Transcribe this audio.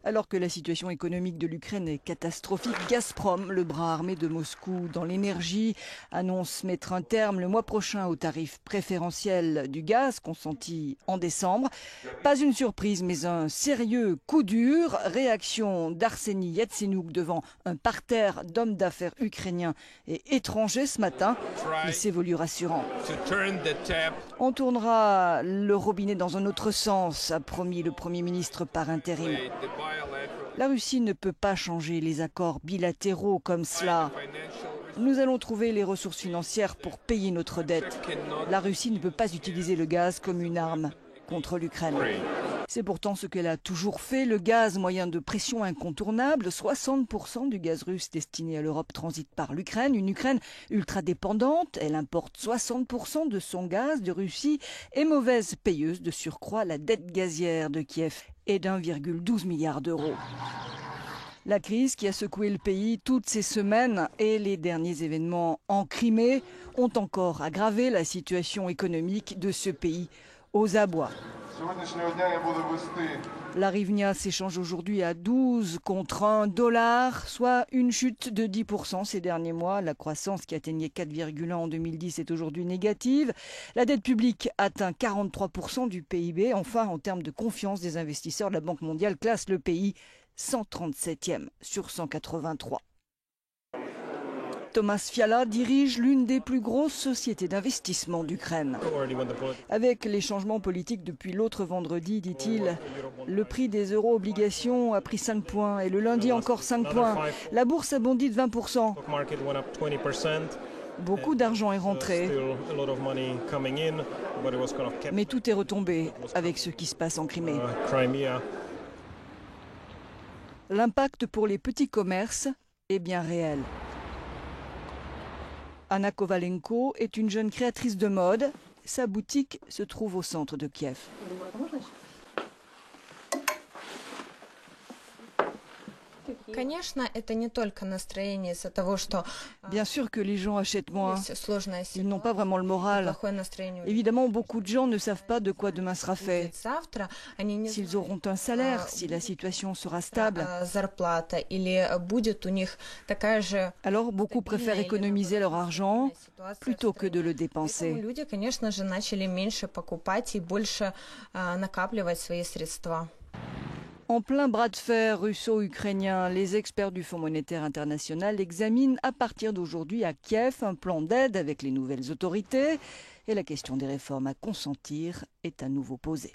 Alors que la situation économique de l'Ukraine est catastrophique, Gazprom, le bras armé de Moscou dans l'énergie, annonce mettre un terme le mois prochain au tarif préférentiel du gaz consenti en décembre. Pas une surprise, mais un sérieux coup dur. Réaction d'Arseni Yatsenyuk devant un parterre d'hommes d'affaires ukrainiens et étrangers ce matin. Il s'est voulu rassurant. On tournera le robinet dans un autre sens, a promis le Premier ministre par intérim. La Russie ne peut pas changer les accords bilatéraux comme cela. Nous allons trouver les ressources financières pour payer notre dette. La Russie ne peut pas utiliser le gaz comme une arme contre l'Ukraine. C'est pourtant ce qu'elle a toujours fait. Le gaz, moyen de pression incontournable. 60% du gaz russe destiné à l'Europe transite par l'Ukraine. Une Ukraine ultra dépendante. Elle importe 60% de son gaz de Russie et mauvaise payeuse de surcroît. La dette gazière de Kiev est d'1,12 milliard d'euros. La crise qui a secoué le pays toutes ces semaines et les derniers événements en Crimée ont encore aggravé la situation économique de ce pays aux abois. La hryvnia s'échange aujourd'hui à 12 contre 1 $, soit une chute de 10% ces derniers mois. La croissance qui atteignait 4,1 en 2010 est aujourd'hui négative. La dette publique atteint 43% du PIB. Enfin, en termes de confiance des investisseurs, la Banque mondiale classe le pays 137e sur 183. Thomas Fiala dirige l'une des plus grosses sociétés d'investissement d'Ukraine. Avec les changements politiques depuis l'autre vendredi, dit-il, le prix des euro-obligations a pris 5 points et le lundi encore 5 points. La bourse a bondi de 20%. Beaucoup d'argent est rentré. Mais tout est retombé avec ce qui se passe en Crimée. L'impact pour les petits commerces est bien réel. Anna Kovalenko est une jeune créatrice de mode. Sa boutique se trouve au centre de Kiev. Bien sûr que les gens achètent moins. Ils n'ont pas vraiment le moral. Évidemment, beaucoup de gens ne savent pas de quoi demain sera fait. S'ils auront un salaire, si la situation sera stable. Alors, beaucoup préfèrent économiser leur argent plutôt que de le dépenser. En plein bras de fer russo-ukrainien, les experts du Fonds monétaire international examinent à partir d'aujourd'hui à Kiev un plan d'aide avec les nouvelles autorités. Et la question des réformes à consentir est à nouveau posée.